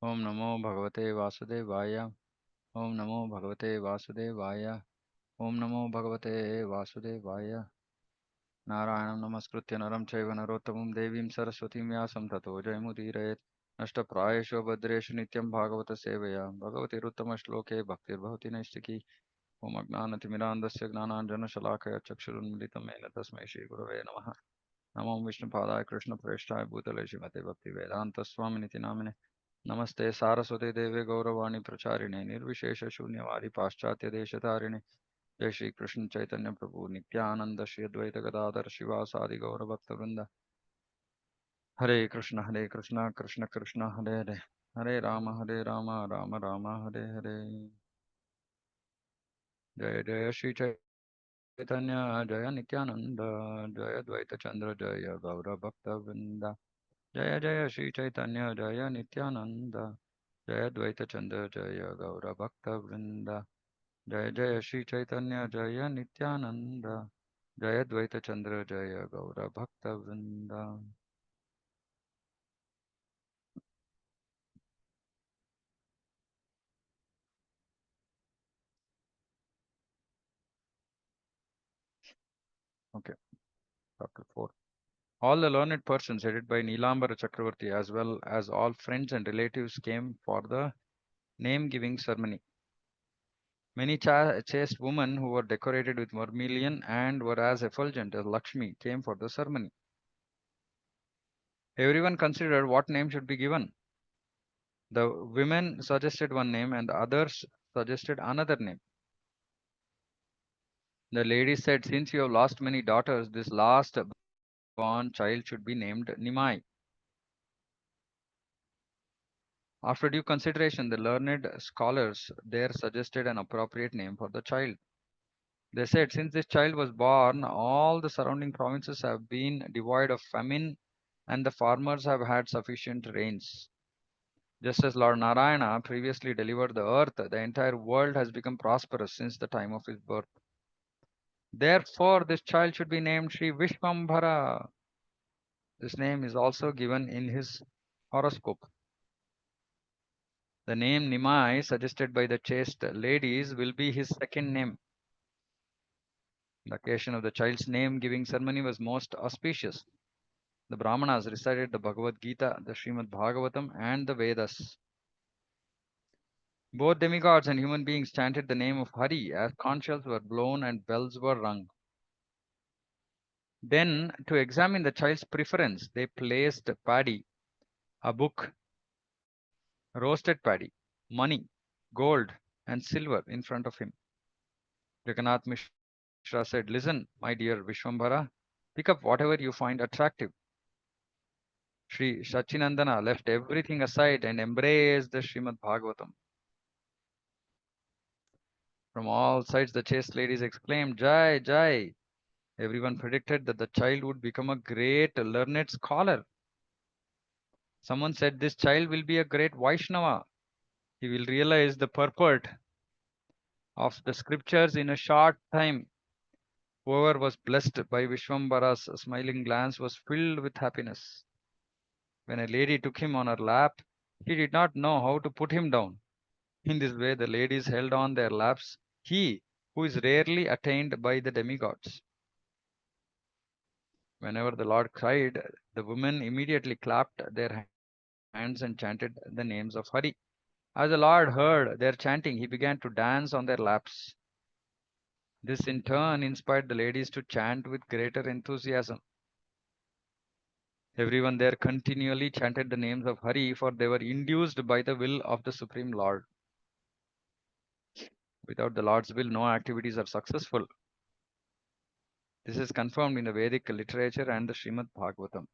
Om Namo Bhagavate Vasudevaya. Om Namo Bhagavate Vasudevaya. Om Namo Bhagavate Vasudevaya. Narayanam Namaskritya Naram Chaiva Narottamam Devim Saraswatim Vyasam Tato Jayamudire Nashtaprayeshu Bhadreshu Nityam Bhagavata Sevaya Bhagavati Ruttama Shloke Bhaktir Bhavati Naistiki Om Agnanatimirandasya Gnananjana Shalakaya Chakshurunmilitam Mena Tasmai Shri Gurave Namaha Namo Vishnu Padaya Krishna Preshthaya Bhutale Shrimate Bhakti Vedanta Swaminiti Namine Namaste Saraswate Deve Gauravani Pracharine Nirvishesha Shunyavadi Paschatya Deshatharine Jai Shri Krishna Chaitanya Prabhu Nityananda Shri Advaita Gadadhar Shivasadi Gaura Bhakta Vrinda Hare Krishna Krishna Krishna Hare Hare Hare Rama Rama Rama Hare Hare Jai Jai Shri Chaitanya Jaya Nityananda Jaya Advaita Chandra Jaya Gaura Bhakta Vrinda Jaya Jaya Shri Chaitanya Jaya Nityananda Jaya Advaita Chandra Jaya Gaura Bhakta Vrinda Jaya Jaya Shri Chaitanya Jaya Nityananda Jaya Dvaita Chandra Jaya Gaura Bhakta Vrinda. Okay, chapter 4. All the learned persons headed by Nilambara Chakravarti as well as all friends and relatives came for the name-giving ceremony. Many chaste women who were decorated with vermilion and were as effulgent as Lakshmi came for the ceremony. Everyone considered what name should be given. The women suggested one name and the others suggested another name. The lady said, since you have lost many daughters, this last born child should be named Nimai. After due consideration, the learned scholars there suggested an appropriate name for the child. They said, since this child was born, all the surrounding provinces have been devoid of famine and the farmers have had sufficient rains. Just as Lord Narayana previously delivered the earth, the entire world has become prosperous since the time of his birth. Therefore, this child should be named Sri Vishwambhara. This name is also given in his horoscope. The name Nimai, suggested by the chaste ladies, will be his second name. The occasion of the child's name giving ceremony was most auspicious. The Brahmanas recited the Bhagavad Gita, the Srimad Bhagavatam, and the Vedas. Both demigods and human beings chanted the name of Hari as conch shells were blown and bells were rung. Then, to examine the child's preference, they placed paddy, a book, roasted paddy, money, gold, and silver in front of him. Jagannath Mishra said, listen, my dear Vishwambhara, pick up whatever you find attractive. Sri Sachinandana left everything aside and embraced the Srimad Bhagavatam. From all sides, the chaste ladies exclaimed, Jai, Jai. Everyone predicted that the child would become a great learned scholar. Someone said, this child will be a great Vaishnava. He will realize the purport of the scriptures in a short time. Whoever was blessed by Vishwambara's smiling glance was filled with happiness. When a lady took him on her lap, he did not know how to put him down. In this way, the ladies held on their laps he who is rarely attained by the demigods. Whenever the Lord cried, the women immediately clapped their hands and chanted the names of Hari. As the Lord heard their chanting, he began to dance on their laps. This in turn inspired the ladies to chant with greater enthusiasm. Everyone there continually chanted the names of Hari, for they were induced by the will of the Supreme Lord. Without the Lord's will, no activities are successful. This is confirmed in the Vedic literature and the Srimad Bhagavatam.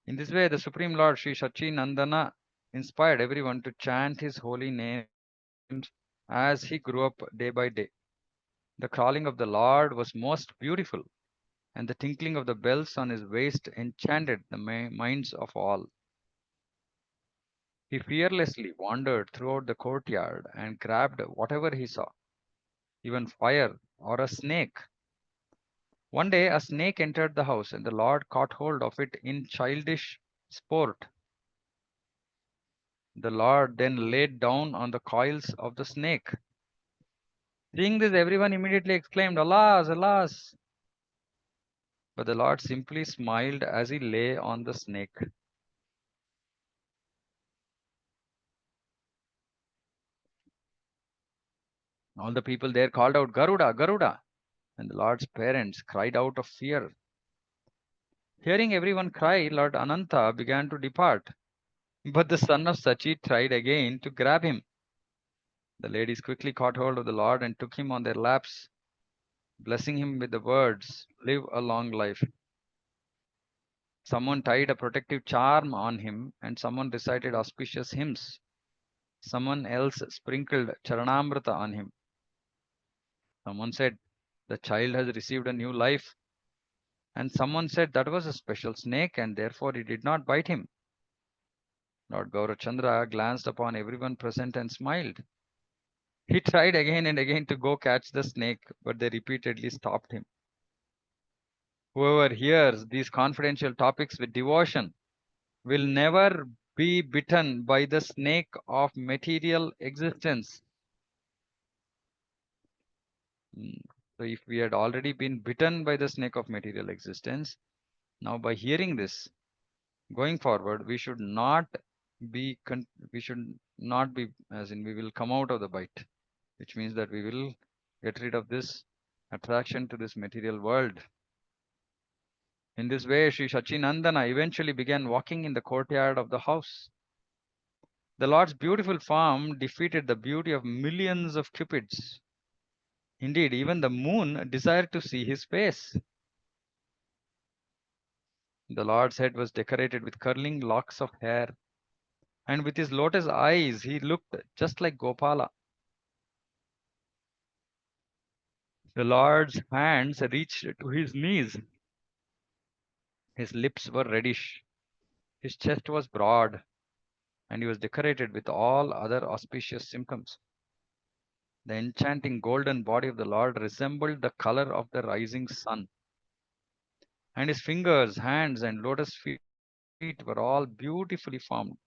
In this way, the Supreme Lord Sri Sachinandana inspired everyone to chant his holy names as he grew up day by day. The calling of the Lord was most beautiful, and the tinkling of the bells on his waist enchanted the minds of all. He fearlessly wandered throughout the courtyard and grabbed whatever he saw, even fire or a snake. One day, a snake entered the house, and the Lord caught hold of it in childish sport. The Lord then laid down on the coils of the snake. Seeing this, everyone immediately exclaimed, "Alas, alas!" But the Lord simply smiled as he lay on the snake. All the people there called out, "Garuda, Garuda!" And the Lord's parents cried out of fear. Hearing everyone cry, Lord Ananta began to depart. But the son of Sachi tried again to grab him. The ladies quickly caught hold of the Lord and took him on their laps, blessing him with the words, "Live a long life." Someone tied a protective charm on him, and someone recited auspicious hymns. Someone else sprinkled Charanamrita on him. Someone said, "The child has received a new life." And someone said, "That was a special snake, and therefore it did not bite him." Lord Gaurachandra glanced upon everyone present and smiled. He tried again and again to go catch the snake, but they repeatedly stopped him. Whoever hears these confidential topics with devotion will never be bitten by the snake of material existence. Mm. So, if we had already been bitten by the snake of material existence, now by hearing this, going forward, be we should not be, as in we will come out of the bite, which means that we will get rid of this attraction to this material world. In this way, Sri Sachinandana eventually began walking in the courtyard of the house. The Lord's beautiful form defeated the beauty of millions of cupids. Indeed, even the moon desired to see his face. The Lord's head was decorated with curling locks of hair, and with his lotus eyes, he looked just like Gopala. The Lord's hands reached to his knees. His lips were reddish. His chest was broad, and he was decorated with all other auspicious symptoms. The enchanting golden body of the Lord resembled the color of the rising sun, and his fingers, hands, and lotus feet were all beautifully formed.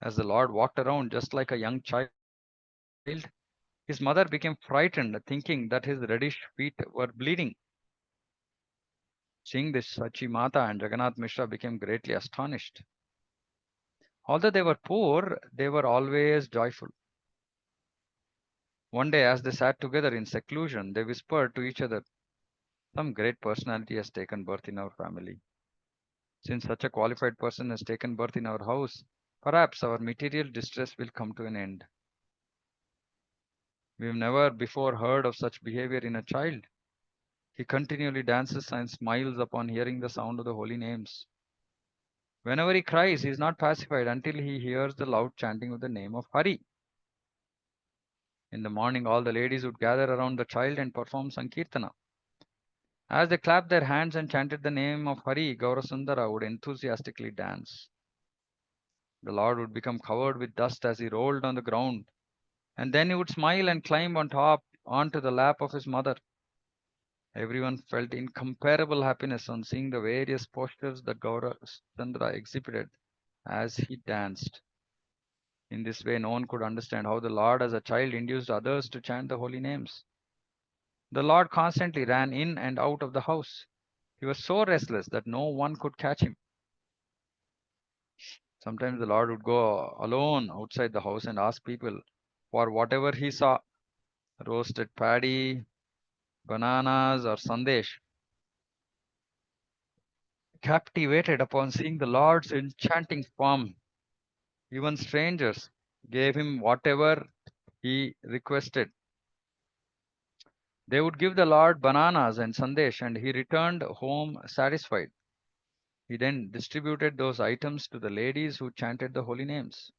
As the Lord walked around just like a young child, his mother became frightened, thinking that his reddish feet were bleeding. Seeing this, Sachi Mata and Jagannath Mishra became greatly astonished. Although they were poor, they were always joyful. One day, as they sat together in seclusion, they whispered to each other, "Some great personality has taken birth in our family. Since such a qualified person has taken birth in our house, perhaps our material distress will come to an end. We've never before heard of such behavior in a child. He continually dances and smiles upon hearing the sound of the holy names. Whenever he cries, he is not pacified until he hears the loud chanting of the name of Hari." In the morning, all the ladies would gather around the child and perform Sankirtana. As they clapped their hands and chanted the name of Hari, Gaurasundara would enthusiastically dance. The Lord would become covered with dust as he rolled on the ground, and then he would smile and climb on top onto the lap of his mother. Everyone felt incomparable happiness on seeing the various postures that Gaurachandra exhibited as he danced. In this way, no one could understand how the Lord as a child induced others to chant the holy names. The Lord constantly ran in and out of the house. He was so restless that no one could catch him. Sometimes the Lord would go alone outside the house and ask people for whatever he saw: roasted paddy, bananas, or sandesh. Captivated upon seeing the Lord's enchanting form, even strangers gave him whatever he requested. They would give the Lord bananas and sandesh, and he returned home satisfied. He then distributed those items to the ladies who chanted the holy names.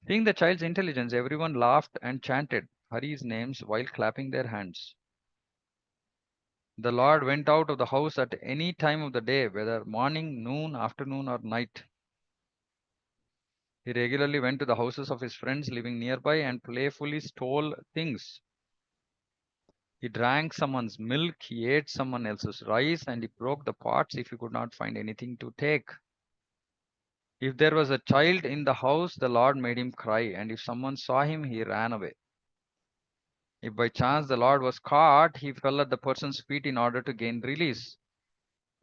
Seeing the child's intelligence, everyone laughed and chanted Hari's names while clapping their hands. The Lord went out of the house at any time of the day, whether morning, noon, afternoon, or night. He regularly went to the houses of his friends living nearby and playfully stole things. He drank someone's milk, he ate someone else's rice, and he broke the pots if he could not find anything to take. If there was a child in the house, the Lord made him cry, and if someone saw him, he ran away. If by chance the Lord was caught, he fell at the person's feet in order to gain release.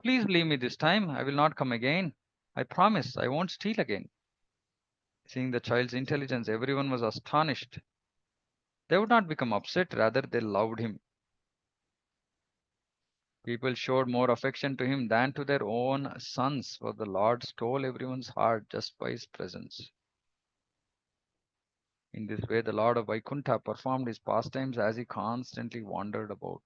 Please leave me this time, I will not come again. I promise I won't steal again. Seeing the child's intelligence, everyone was astonished. They would not become upset, rather, they loved him. People showed more affection to him than to their own sons, for the Lord stole everyone's heart just by his presence. In this way, the Lord of Vaikuntha performed his pastimes as he constantly wandered about.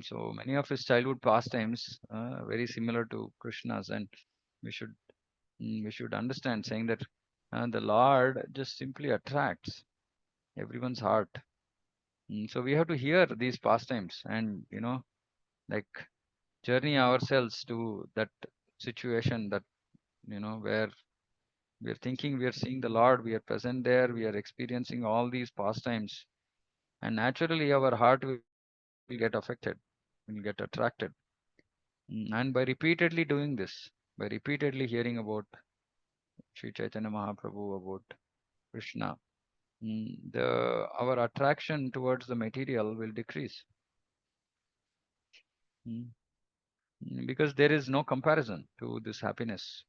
So many of his childhood pastimes very similar to Krishna's, and we should we should understand saying that the Lord just simply attracts everyone's heart. So we have to hear these pastimes and like journey ourselves to that situation that where we are thinking we are seeing the Lord, we are present there, we are experiencing all these pastimes, and naturally our heart will get affected, will get attracted. And by repeatedly doing this, by repeatedly hearing about Sri Chaitanya Mahaprabhu, about Krishna, the our attraction towards the material will decrease. Mm, because there is no comparison to this happiness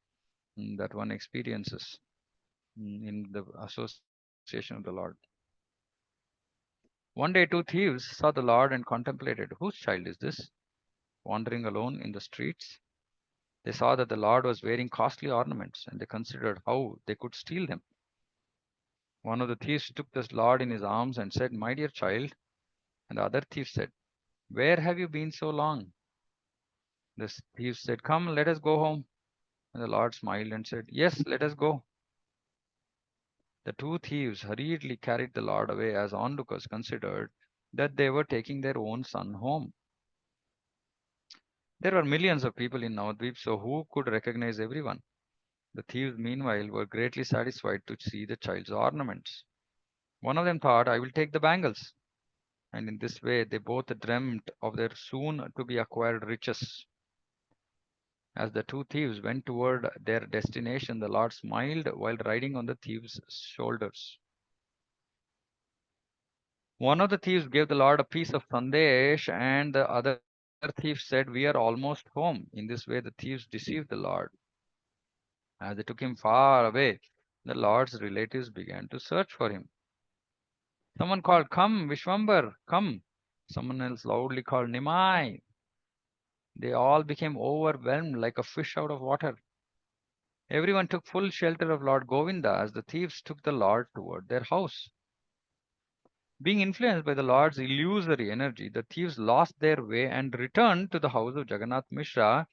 that one experiences in the association of the Lord. One day, two thieves saw the Lord and contemplated, whose child is this, wandering alone in the streets? They saw that the Lord was wearing costly ornaments, and they considered how they could steal them. One of the thieves took the Lord in his arms and said, my dear child. And the other thief said, where have you been so long? The thief said, come, let us go home. And the Lord smiled and said, yes, let us go. The two thieves hurriedly carried the Lord away as onlookers considered that they were taking their own son home. There were millions of people in Navadvip, so who could recognize everyone? The thieves, meanwhile, were greatly satisfied to see the child's ornaments. One of them thought, I will take the bangles. And in this way, they both dreamt of their soon to be acquired riches. As the two thieves went toward their destination, the Lord smiled while riding on the thieves' shoulders. One of the thieves gave the Lord a piece of sandesh, and the other thief said, we are almost home. In this way, the thieves deceived the Lord. As they took him far away, the Lord's relatives began to search for him. Someone called, come, Vishwambar, come. Someone else loudly called, Nimai. They all became overwhelmed like a fish out of water. Everyone took full shelter of Lord Govinda as the thieves took the Lord toward their house. Being influenced by the Lord's illusory energy, the thieves lost their way and returned to the house of Jagannath Mishra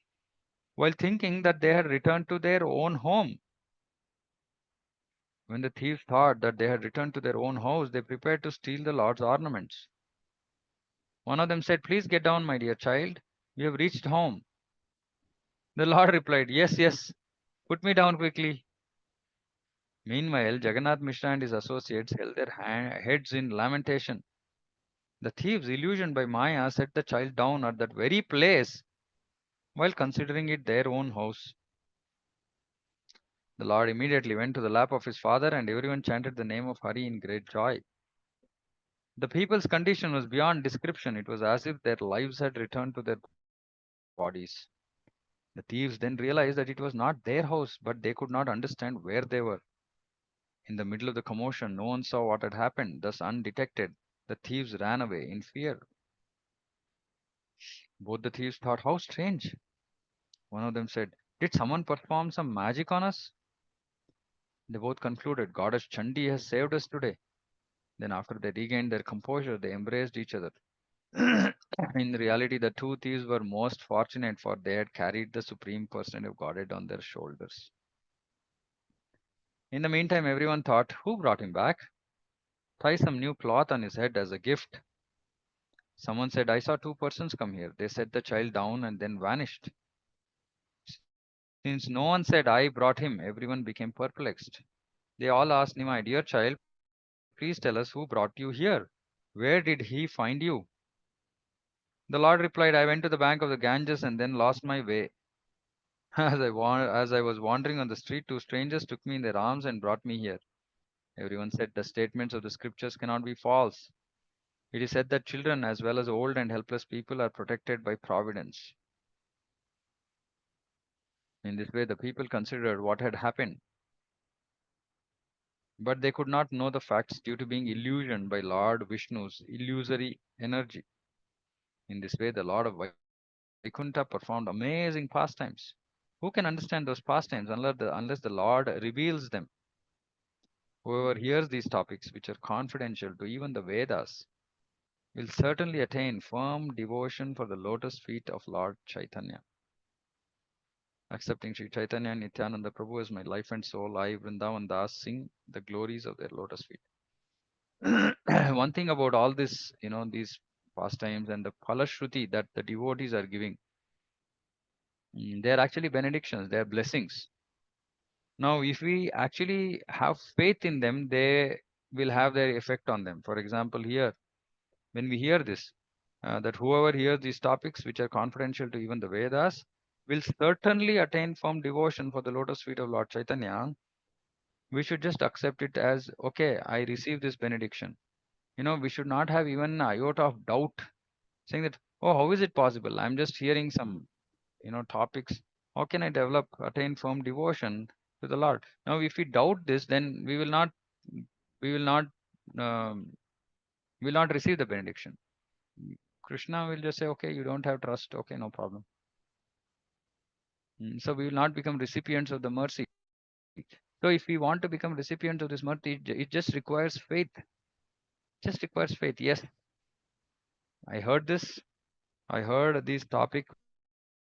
while thinking that they had returned to their own home. When the thieves thought that they had returned to their own house, they prepared to steal the Lord's ornaments. One of them said, please get down, my dear child. We have reached home. The Lord replied, yes, yes, put me down quickly. Meanwhile, Jagannath Mishra and his associates held their heads in lamentation. The thieves, illusioned by Maya, set the child down at that very place while considering it their own house. The Lord immediately went to the lap of his father, and everyone chanted the name of Hari in great joy. The people's condition was beyond description. It was as if their lives had returned to their bodies. The thieves then realized that it was not their house, but they could not understand where they were. In the middle of the commotion, no one saw what had happened. Thus, undetected, the thieves ran away in fear. Both the thieves thought, how strange. One of them said, did someone perform some magic on us? They both concluded, Goddess Chandi has saved us today. Then, after they regained their composure, they embraced each other. In reality, the two thieves were most fortunate, for they had carried the Supreme Personality of Godhead on their shoulders. In the meantime, everyone thought, who brought him back? Tie some new cloth on his head as a gift. Someone said, I saw two persons come here. They set the child down and then vanished. Since no one said, I brought him, everyone became perplexed. They all asked Nimai, dear child, please tell us who brought you here. Where did he find you? The Lord replied, I went to the bank of the Ganges and then lost my way. As I was wandering on the street, two strangers took me in their arms and brought me here. Everyone said the statements of the scriptures cannot be false. It is said that children, as well as old and helpless people, are protected by providence. In this way, the people considered what had happened, but they could not know the facts due to being illusioned by Lord Vishnu's illusory energy. In this way, the Lord of Vaikuntha performed amazing pastimes. Who can understand those pastimes unless the Lord reveals them? Whoever hears these topics, which are confidential to even the Vedas, will certainly attain firm devotion for the lotus feet of Lord Chaitanya. Accepting Sri Chaitanya and Nityananda Prabhu as my life and soul, I, Vrindavan Das, sing the glories of their lotus feet. One thing about all this, these pastimes and the Palashruti that the devotees are giving, they are actually benedictions, they are blessings. Now, if we actually have faith in them, they will have their effect on them. For example, here, when we hear this, that whoever hears these topics, which are confidential to even the Vedas, will certainly attain firm devotion for the lotus feet of Lord Chaitanya. We should just accept it as, okay, I receive this benediction. We should not have even an iota of doubt saying that, oh, how is it possible? I'm just hearing some, topics. How can I attain firm devotion to the Lord? Now, if we doubt this, then we um, will not receive the benediction. Krishna will just say, okay, you don't have trust. Okay, no problem. So we will not become recipients of the mercy. So if we want to become recipients of this mercy, it just requires faith. Just requires faith. Yes, I heard this. I heard this topic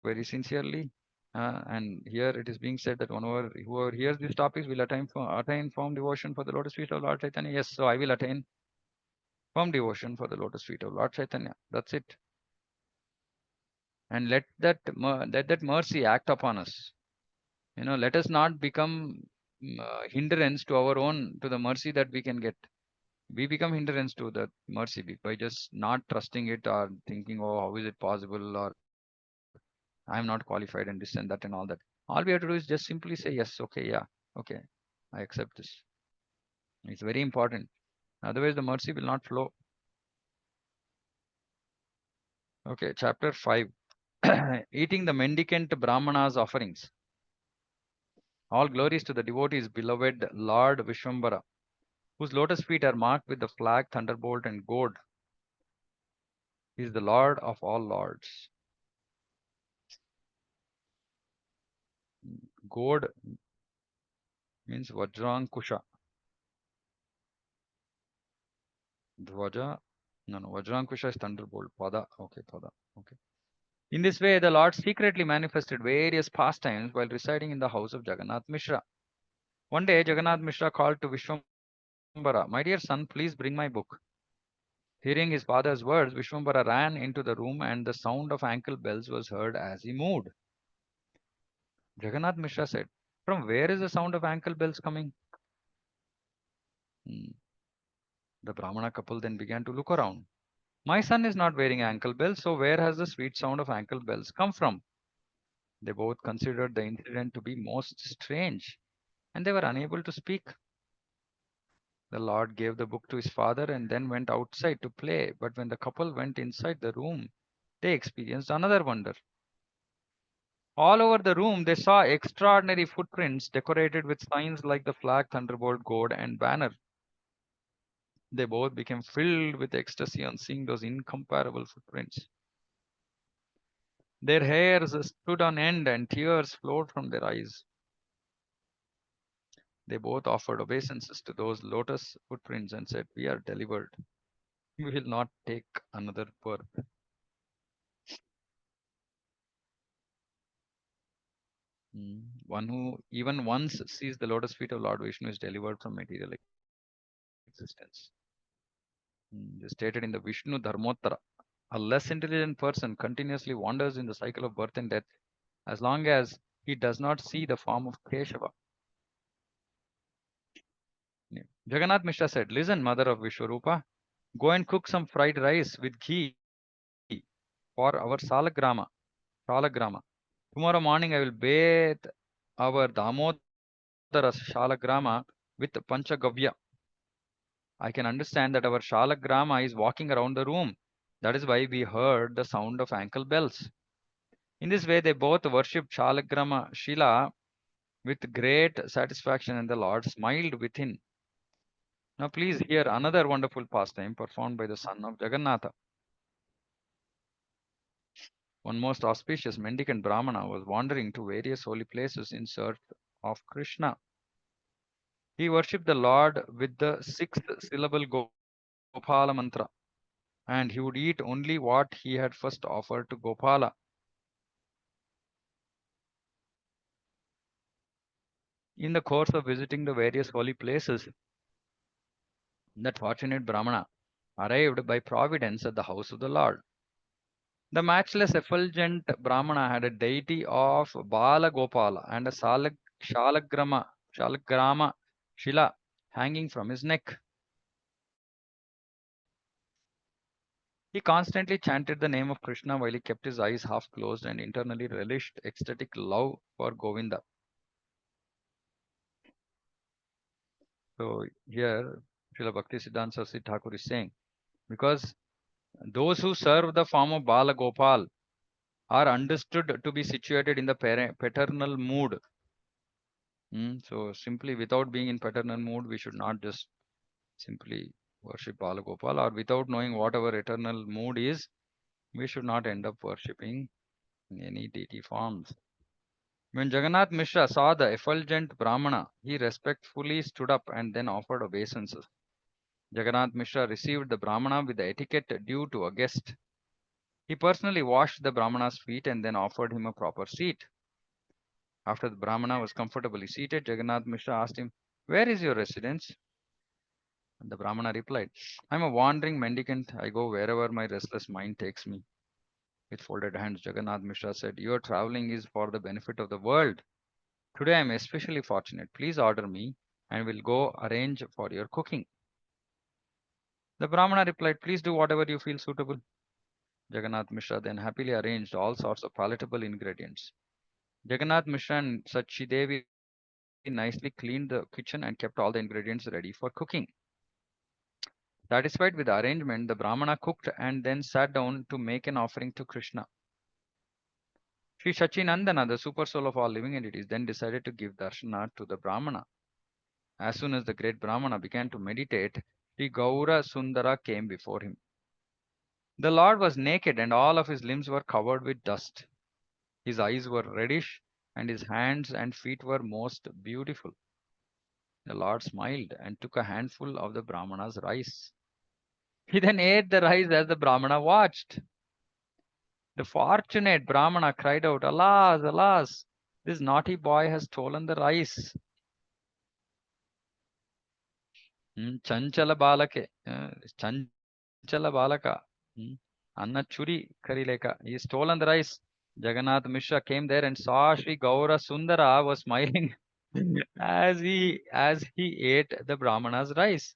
very sincerely. And here it is being said that whoever hears these topics will attain firm devotion for the lotus feet of Lord Chaitanya. Yes, so I will attain firm devotion for the lotus feet of Lord Chaitanya. That's it. And let that mercy act upon us. Let us not become hindrance to the mercy that we can get. We become hindrance to that mercy by just not trusting it or thinking, oh, how is it possible? Or I'm not qualified and this and that and all that. All we have to do is just simply say, yes, okay, yeah, okay, I accept this. It's very important. Otherwise, the mercy will not flow. Okay, chapter 5. Eating the mendicant Brahmana's offerings. All glories to the devotees, beloved Lord Vishwambara, whose lotus feet are marked with the flag, thunderbolt, and gourd. He is the Lord of all lords. Gourd means Vajrankusha. Dvaja, no, Vajrankusha is thunderbolt. Pada, okay, Pada, okay. In this way, the Lord secretly manifested various pastimes while residing in the house of Jagannath Mishra. One day, Jagannath Mishra called to Vishwambara, my dear son, please bring my book. Hearing his father's words, Vishwambara ran into the room and the sound of ankle bells was heard as he moved. Jagannath Mishra said, from where is the sound of ankle bells coming? Hmm. The Brahmana couple then began to look around. My son is not wearing ankle bells, so where has the sweet sound of ankle bells come from? They both considered the incident to be most strange, and they were unable to speak. The Lord gave the book to his father and then went outside to play. But when the couple went inside the room, they experienced another wonder. All over the room, they saw extraordinary footprints decorated with signs like the flag, thunderbolt, gourd, and banner. They both became filled with ecstasy on seeing those incomparable footprints. Their hairs stood on end and tears flowed from their eyes. They both offered obeisances to those lotus footprints and said, we are delivered. We will not take another birth. One who even once sees the lotus feet of Lord Vishnu is delivered from material existence. Is stated in the Vishnu Dharmottara. A less intelligent person continuously wanders in the cycle of birth and death as long as he does not see the form of Keshava. Jagannath Mishra said, listen, mother of Vishwarupa, Go and cook some fried rice with ghee for our salagrama. Tomorrow morning I will bathe our Damodara Shalagrama with Panchagavya. I can understand that our Shalagrama is walking around the room. That is why we heard the sound of ankle bells. In this way, they both worshipped Shalagrama Shila with great satisfaction, and the Lord smiled within. Now, please hear another wonderful pastime performed by the son of Jagannatha. One most auspicious mendicant Brahmana was wandering to various holy places in search of Krishna. He worshipped the Lord with the sixth syllable Gopala mantra, and he would eat only what he had first offered to Gopala. In the course of visiting the various holy places, that fortunate Brahmana arrived by providence at the house of the Lord. The matchless effulgent Brahmana had a deity of Bala Gopala and a Shalagrama Shila hanging from his neck. He constantly chanted the name of Krishna while he kept his eyes half closed and internally relished ecstatic love for Govinda. So here, Srila Bhakti Siddhanta Saraswati Thakur is saying, because those who serve the form of Bala Gopal are understood to be situated in the paternal mood. So simply without being in paternal mood, we should not just simply worship Bala Gopal, or without knowing what our eternal mood is, we should not end up worshipping any deity forms. When Jagannath Mishra saw the effulgent Brahmana, he respectfully stood up and then offered obeisances. Jagannath Mishra received the Brahmana with the etiquette due to a guest. He personally washed the Brahmana's feet and then offered him a proper seat. After the Brahmana was comfortably seated, Jagannath Mishra asked him, "Where is your residence?" And the Brahmana replied, "I am a wandering mendicant. I go wherever my restless mind takes me." With folded hands, Jagannath Mishra said, "Your traveling is for the benefit of the world. Today I am especially fortunate. Please order me and will go arrange for your cooking." The Brahmana replied, "Please do whatever you feel suitable." Jagannath Mishra then happily arranged all sorts of palatable ingredients. Jagannath Mishra and Sachi Devi nicely cleaned the kitchen and kept all the ingredients ready for cooking. Satisfied with the arrangement, the Brahmana cooked and then sat down to make an offering to Krishna. Sri Sachinandana, the super soul of all living entities, then decided to give darshana to the Brahmana. As soon as the great Brahmana began to meditate, Sri Gaura Sundara came before him. The Lord was naked and all of his limbs were covered with dust. His eyes were reddish and his hands and feet were most beautiful. The Lord smiled and took a handful of the Brahmana's rice. He then ate the rice as the Brahmana watched. The fortunate Brahmana cried out, "Alas, alas, this naughty boy has stolen the rice." Chanchala balake, Chanchala balaka, Anna churi karileka. He stolen the rice. Jagannath Mishra came there and saw Sri Gaura Sundara was smiling as he ate the Brahmana's rice.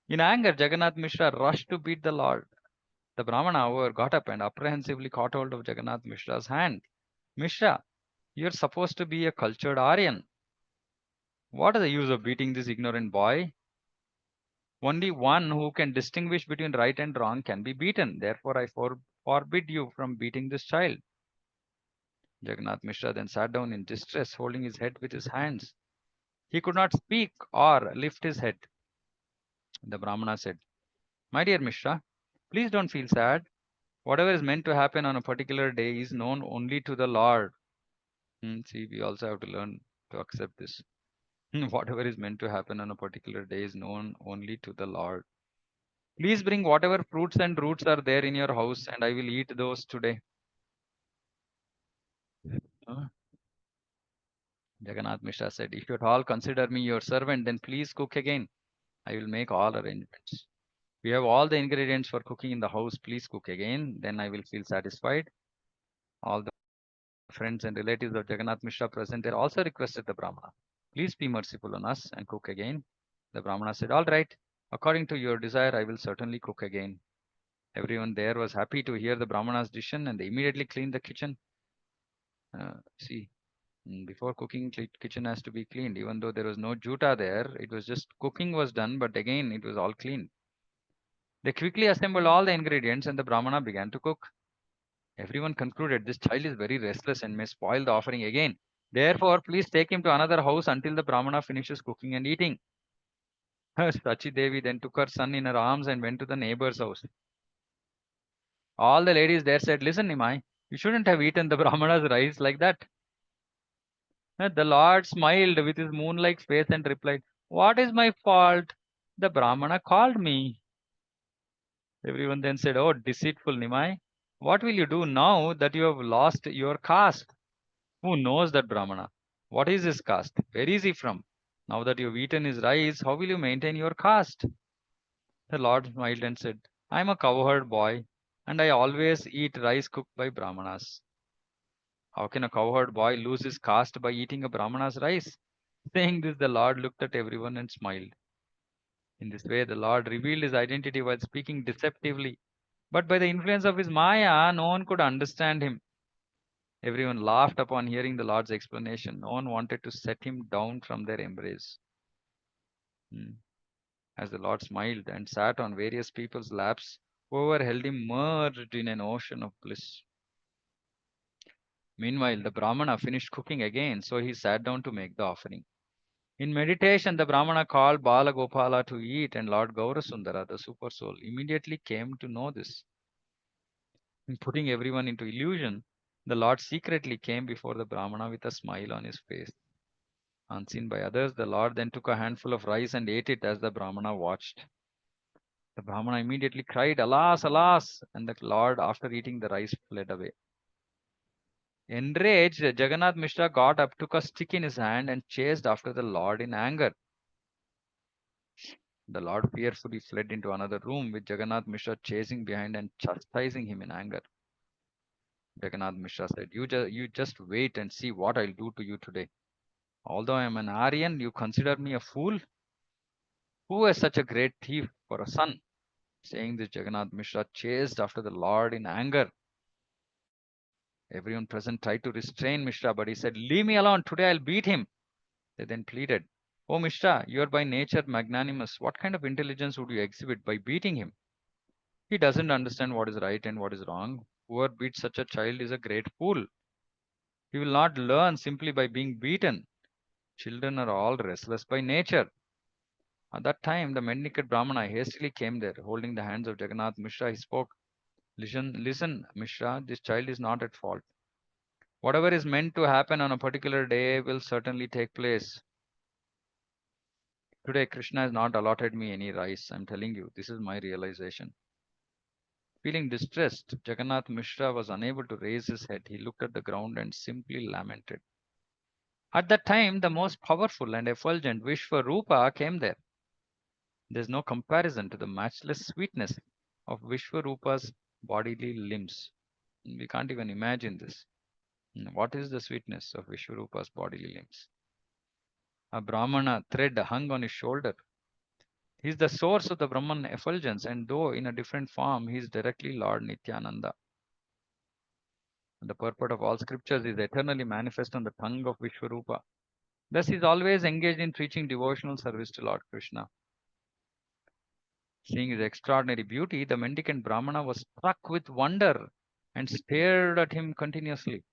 In anger, Jagannath Mishra rushed to beat the Lord. The Brahmana, however, got up and apprehensively caught hold of Jagannath Mishra's hand. "Mishra, you're supposed to be a cultured Aryan. What is the use of beating this ignorant boy? Only one who can distinguish between right and wrong can be beaten. Therefore, I forbid you from beating this child." Jagannath Mishra then sat down in distress, holding his head with his hands. He could not speak or lift his head. The Brahmana said, "My dear Mishra, please don't feel sad. Whatever is meant to happen on a particular day is known only to the Lord." See, we also have to learn to accept this. Whatever is meant to happen on a particular day is known only to the Lord. Please bring whatever fruits and roots are there in your house, and I will eat those today. Uh, Jagannath Mishra said, "If you at all consider me your servant, then please cook again. I will make all arrangements. We have all the ingredients for cooking in the house. Please cook again. Then I will feel satisfied." All the friends and relatives of Jagannath Mishra present there also requested the Brahmana, "Please be merciful on us and cook again." The Brahmana said, "All right." According to your desire, I will certainly cook again. Everyone there was happy to hear the Brahmana's decision, and they immediately cleaned the kitchen. See, before cooking, kitchen has to be cleaned. Even though there was no juta there, it was just cooking was done, but again, it was all cleaned. They quickly assembled all the ingredients, and the Brahmana began to cook. Everyone concluded this child is very restless and may spoil the offering again. Therefore, please take him to another house until the Brahmana finishes cooking and eating. Sachi Devi then took her son in her arms and went to the neighbor's house. All the ladies there said, "Listen, Nimai, you shouldn't have eaten the Brahmana's rice like that." The Lord smiled with his moon-like face and replied, "What is my fault? The Brahmana called me." Everyone then said, "Oh, deceitful Nimai, what will you do now that you have lost your caste?" Who knows that Brahmana? What is his caste? Where is he from? Now that you have eaten his rice, how will you maintain your caste? The Lord smiled and said, "I am a cowherd boy, and I always eat rice cooked by Brahmanas. How can a cowherd boy lose his caste by eating a Brahmana's rice?" Saying this, the Lord looked at everyone and smiled. In this way, the Lord revealed his identity while speaking deceptively. But by the influence of his Maya, no one could understand him. Everyone laughed upon hearing the Lord's explanation. No one wanted to set him down from their embrace. Hmm. As the Lord smiled and sat on various people's laps, whoever held him merged in an ocean of bliss. Meanwhile, the Brahmana finished cooking again, so he sat down to make the offering. In meditation, the Brahmana called Bala Gopala to eat, and Lord Gaurasundara, the super soul, immediately came to know this. In putting everyone into illusion, the Lord secretly came before the Brahmana with a smile on his face. Unseen by others, the Lord then took a handful of rice and ate it as the Brahmana watched. The Brahmana immediately cried, "Alas, alas!" And the Lord, after eating the rice, fled away. Enraged, Jagannath Mishra got up, took a stick in his hand, and chased after the Lord in anger. The Lord fearfully fled into another room with Jagannath Mishra chasing behind and chastising him in anger. Jagannath Mishra said, you just wait and see what I'll do to you today. Although I am an Aryan, you consider me a fool? Who has such a great thief for a son? Saying this, Jagannath Mishra chased after the Lord in anger. Everyone present tried to restrain Mishra, but he said, "Leave me alone. Today I'll beat him." They then pleaded, "Oh, Mishra, you are by nature magnanimous. What kind of intelligence would you exhibit by beating him? He doesn't understand what is right and what is wrong. Whoever beats such a child is a great fool. He will not learn simply by being beaten. Children are all restless by nature." At that time, the mendicant Brahmana hastily came there. Holding the hands of Jagannath Mishra, he spoke, Listen, Mishra, this child is not at fault. Whatever is meant to happen on a particular day will certainly take place. Today, Krishna has not allotted me any rice. I'm telling you, this is my realization." Feeling distressed, Jagannath Mishra was unable to raise his head. He looked at the ground and simply lamented. At that time, the most powerful and effulgent Vishwarupa came there. There's no comparison to the matchless sweetness of Vishwarupa's bodily limbs. We can't even imagine this. What is the sweetness of Vishwarupa's bodily limbs? A Brahmana thread hung on his shoulder. He is the source of the Brahman effulgence, and though in a different form, he is directly Lord Nityananda. The purport of all scriptures is eternally manifest on the tongue of Vishwarupa. Thus, he is always engaged in preaching devotional service to Lord Krishna. Seeing his extraordinary beauty, the mendicant Brahmana was struck with wonder and stared at him continuously.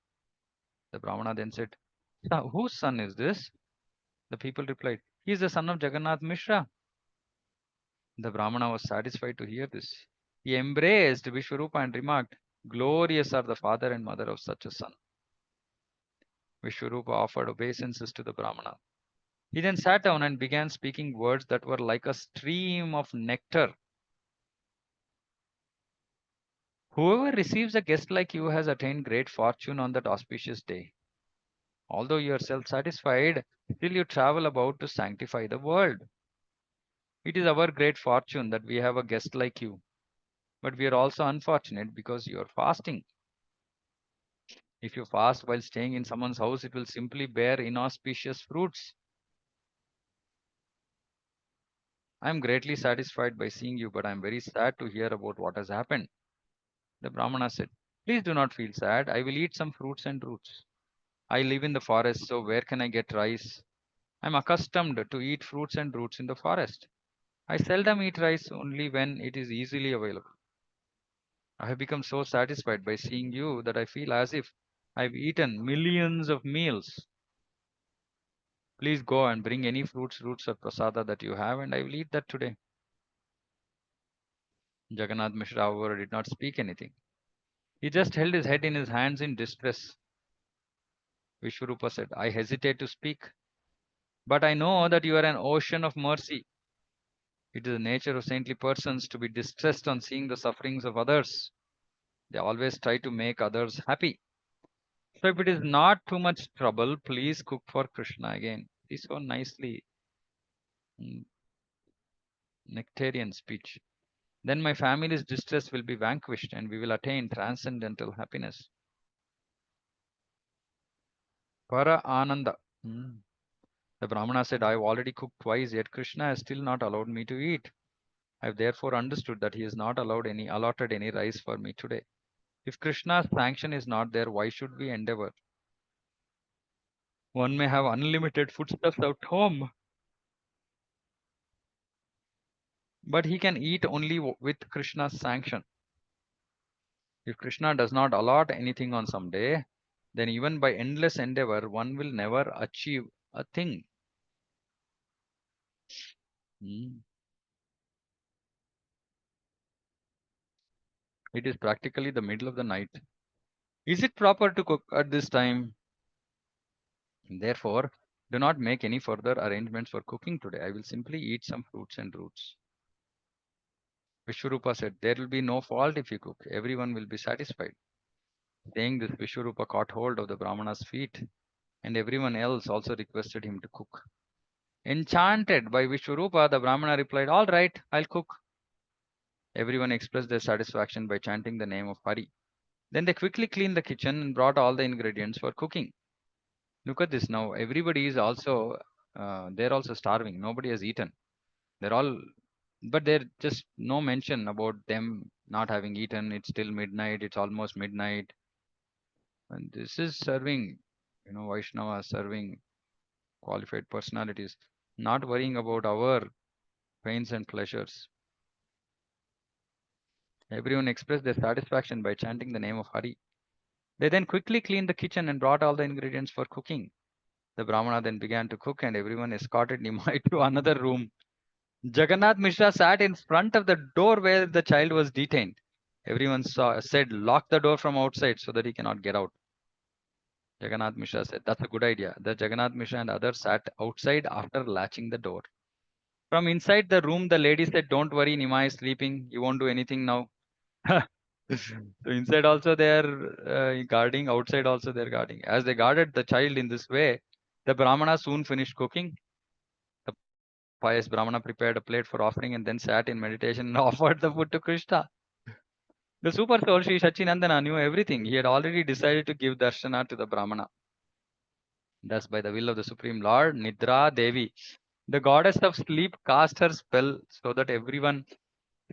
The Brahmana then said, "Whose son is this?" The people replied, "He is the son of Jagannath Mishra." The Brahmana was satisfied to hear this. He embraced Vishwarupa and remarked, "Glorious are the father and mother of such a son." Vishwarupa offered obeisances to the Brahmana. He then sat down and began speaking words that were like a stream of nectar. "Whoever receives a guest like you has attained great fortune on that auspicious day. Although you are self-satisfied, still you travel about to sanctify the world. It is our great fortune that we have a guest like you, but we are also unfortunate because you are fasting. If you fast while staying in someone's house, it will simply bear inauspicious fruits. I am greatly satisfied by seeing you, but I am very sad to hear about what has happened. The Brahmana said, please do not feel sad. I will eat some fruits and roots. I live in the forest, so where can I get rice? I am accustomed to eat fruits and roots in the forest. I seldom eat rice only when it is easily available. I have become so satisfied by seeing you that I feel as if I've eaten millions of meals. Please go and bring any fruits, roots, or prasada that you have, and I will eat that today. Jagannath Mishra, however, did not speak anything. He just held his head in his hands in distress. Vishwarupa said, I hesitate to speak, but I know that you are an ocean of mercy. It is the nature of saintly persons to be distressed on seeing the sufferings of others. They always try to make others happy. So if it is not too much trouble, please cook for Krishna again. This so nicely mm, nectarian speech. Then my family's distress will be vanquished and we will attain transcendental happiness. Para Ananda. Mm. The Brahmana said, I have already cooked twice, yet Krishna has still not allowed me to eat. I have therefore understood that he has not allotted any rice for me today. If Krishna's sanction is not there, why should we endeavor? One may have unlimited foodstuffs at home, but he can eat only with Krishna's sanction. If Krishna does not allot anything on some day, then even by endless endeavor, one will never achieve a thing. Hmm. It is practically the middle of the night. Is it proper to cook at this time? Therefore, do not make any further arrangements for cooking today. I will simply eat some fruits and roots. Vishwarupa said, there will be no fault if you cook. Everyone will be satisfied. Saying this, Vishwarupa caught hold of the Brahmana's feet, and everyone else also requested him to cook. Enchanted by Vishwarupa, the Brahmana replied, all right, I'll cook. Everyone expressed their satisfaction by chanting the name of Hari. Then they quickly cleaned the kitchen and brought all the ingredients for cooking. Look at this now. Everybody is also, they're also starving. Nobody has eaten. They're all, but there just no mention about them not having eaten. It's still midnight. It's almost midnight. And this is serving, Vaishnava serving qualified personalities, not worrying about our pains and pleasures. Everyone expressed their satisfaction by chanting the name of Hari. They then quickly cleaned the kitchen and brought all the ingredients for cooking. The Brahmana then began to cook and everyone escorted Nimai to another room. Jagannath Mishra sat in front of the door where the child was detained. Everyone said, lock the door from outside so that he cannot get out. Jagannath Mishra said, that's a good idea. The Jagannath Mishra and others sat outside after latching the door. From inside the room, the lady said, don't worry, Nimai is sleeping. You won't do anything now. So inside also they are guarding, outside also they are guarding. As they guarded the child in this way, the Brahmana soon finished cooking. The pious Brahmana prepared a plate for offering and then sat in meditation and offered the food to Krishna. The super soul Sri Sachinandana knew everything. He had already decided to give darshana to the Brahmana. Thus, by the will of the Supreme Lord, Nidra Devi, the goddess of sleep, cast her spell so that everyone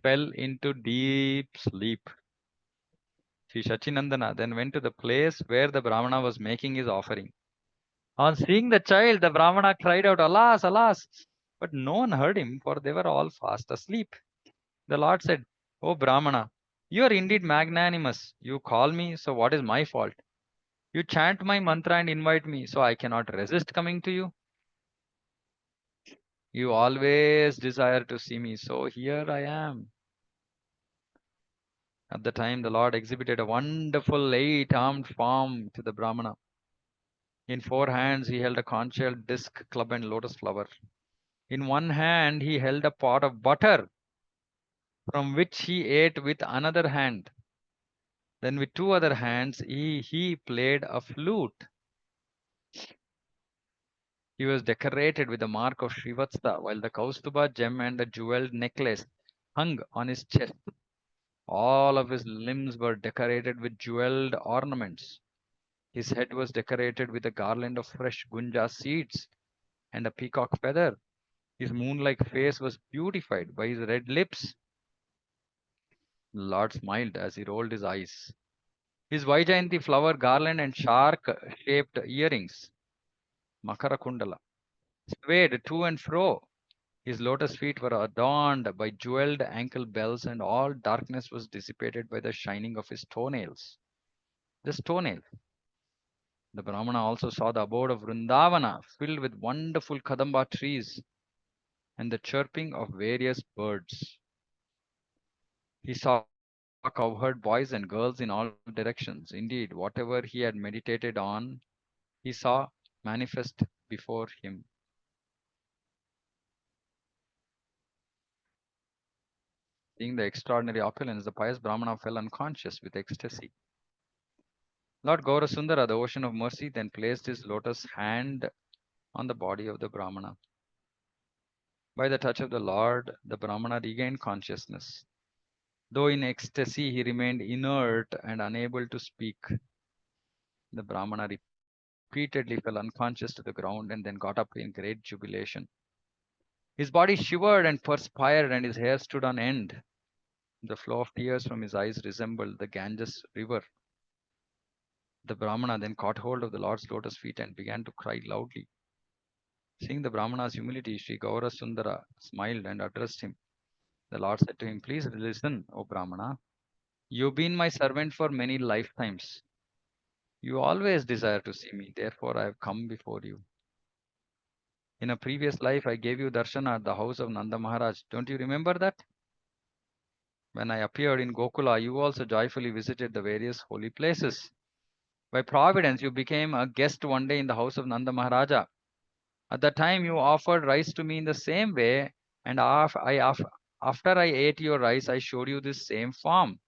fell into deep sleep. Sri Sachinandana then went to the place where the Brahmana was making his offering. On seeing the child, the Brahmana cried out, alas, alas! But no one heard him, for they were all fast asleep. The Lord said, O Brahmana, you are indeed magnanimous. You call me, so what is my fault? You chant my mantra and invite me, so I cannot resist coming to you. You always desire to see me, so here I am. At the time, the Lord exhibited a wonderful eight-armed form to the Brahmana. In four hands, he held a conch shell, disc, club, and lotus flower. In one hand, he held a pot of butter, from which he ate with another hand. Then, with two other hands, he played a flute. He was decorated with the mark of Srivatsa, while the Kaustuba gem and the jeweled necklace hung on his chest. All of his limbs were decorated with jeweled ornaments. His head was decorated with a garland of fresh gunja seeds and a peacock feather. His moon-like face was beautified by his red lips. The Lord smiled as he rolled his eyes. His Vaijayanti flower garland and shark-shaped earrings, Makara Kundala, swayed to and fro. His lotus feet were adorned by jeweled ankle bells, and all darkness was dissipated by the shining of his toenails. This toenail. The Brahmana also saw the abode of Vrindavana filled with wonderful Kadamba trees and the chirping of various birds. He saw cowherd boys and girls in all directions. Indeed, whatever he had meditated on, he saw manifest before him. Seeing the extraordinary opulence, the pious Brahmana fell unconscious with ecstasy. Lord Gaurasundara, the ocean of mercy, then placed his lotus hand on the body of the Brahmana. By the touch of the Lord, the Brahmana regained consciousness. Though in ecstasy, he remained inert and unable to speak. The Brahmana repeatedly fell unconscious to the ground and then got up in great jubilation. His body shivered and perspired, and his hair stood on end. The flow of tears from his eyes resembled the Ganges river. The Brahmana then caught hold of the Lord's lotus feet and began to cry loudly. Seeing the Brahmana's humility, Sri Gaura Sundara smiled and addressed him. The Lord said to him, "Please listen, O Brahmana. You've been my servant for many lifetimes. You always desire to see me, therefore I have come before you. In a previous life, I gave you darshana at the house of Nanda Maharaj. Don't you remember that? When I appeared in Gokula, you also joyfully visited the various holy places. By providence, you became a guest one day in the house of Nanda Maharaja. At that time, you offered rice to me in the same way, and after I ate your rice, I showed you this same form.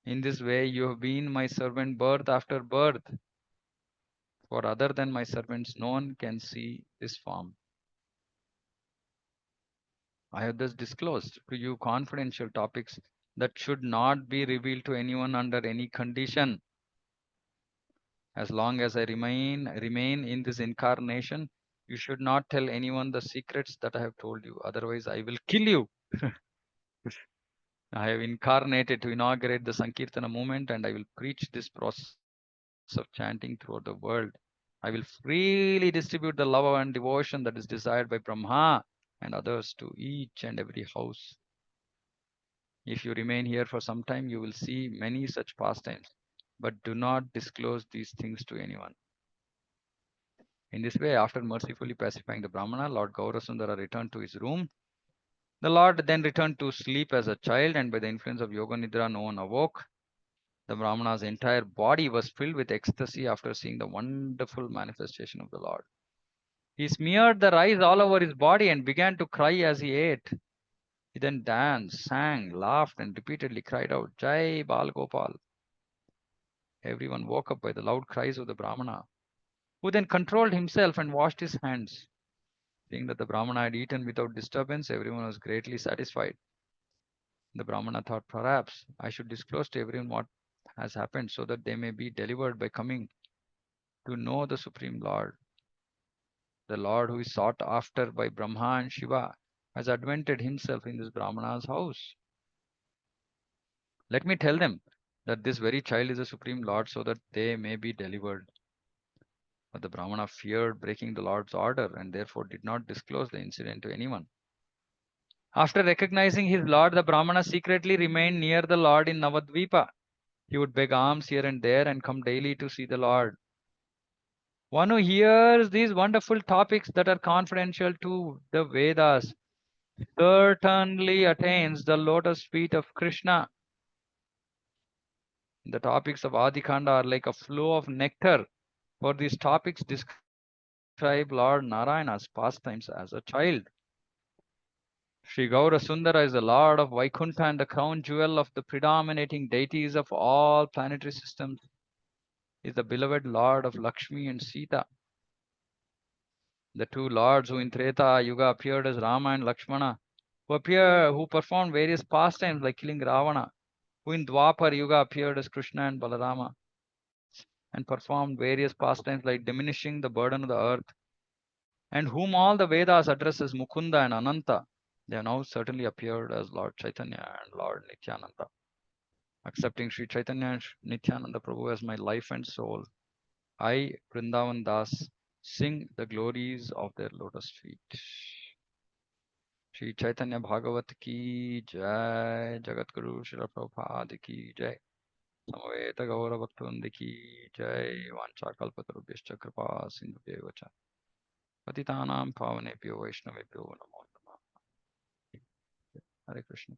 In this way, you have been my servant birth after birth. For other than my servants, no one can see this form. I have thus disclosed to you confidential topics that should not be revealed to anyone under any condition. As long as I remain in this incarnation, you should not tell anyone the secrets that I have told you. Otherwise, I will kill you. I have incarnated to inaugurate the Sankirtana movement, and I will preach this process of chanting throughout the world. I will freely distribute the love and devotion that is desired by Brahma and others to each and every house. If you remain here for some time, you will see many such pastimes, but do not disclose these things to anyone. In this way, after mercifully pacifying the Brahmana, Lord Gaurasundara returned to his room. The Lord then returned to sleep as a child, and by the influence of Yoga Nidra, no one awoke. The Brahmana's entire body was filled with ecstasy after seeing the wonderful manifestation of the Lord. He smeared the rice all over his body and began to cry as he ate. He then danced, sang, laughed, and repeatedly cried out, "Jai Bal Gopal." Everyone woke up by the loud cries of the Brahmana, who then controlled himself and washed his hands. Seeing that the Brahmana had eaten without disturbance, everyone was greatly satisfied. The Brahmana thought, perhaps I should disclose to everyone what has happened so that they may be delivered by coming to know the Supreme Lord. The Lord who is sought after by Brahma and Shiva has advented himself in this Brahmana's house. Let me tell them that this very child is the Supreme Lord so that they may be delivered. But the Brahmana feared breaking the Lord's order and therefore did not disclose the incident to anyone. After recognizing his Lord, the Brahmana secretly remained near the Lord in Navadvipa. He would beg alms here and there and come daily to see the Lord. One who hears these wonderful topics that are confidential to the Vedas certainly attains the lotus feet of Krishna. The topics of Adikanda are like a flow of nectar, for these topics describe Lord Narayana's pastimes as a child. Sri Gaura Sundara is the Lord of Vaikuntha and the crown jewel of the predominating deities of all planetary systems. He is the beloved Lord of Lakshmi and Sita. The two lords who in Treta Yuga appeared as Rama and Lakshmana, who performed various pastimes like killing Ravana, who in Dwapar Yuga appeared as Krishna and Balarama, and performed various pastimes like diminishing the burden of the earth and whom all the Vedas address as Mukunda and Ananta, they have now certainly appeared as Lord Chaitanya and Lord Nityananda. Accepting Sri Chaitanya and Nityananda Prabhu as my life and soul, I, Vrindavan Das, sing the glories of their lotus feet. Sri Chaitanya Bhagavat ki jai, Jagat Guru Srila Prabhupada ki jai, Samaveta Gaura Bhaktivinoda ki jai, Vancha Kalpatarubhyascha Kripa Sindhubhyo cha Patitanam Pavanebhyo Vaishnavebhyo Namo Namah. Hare Krishna.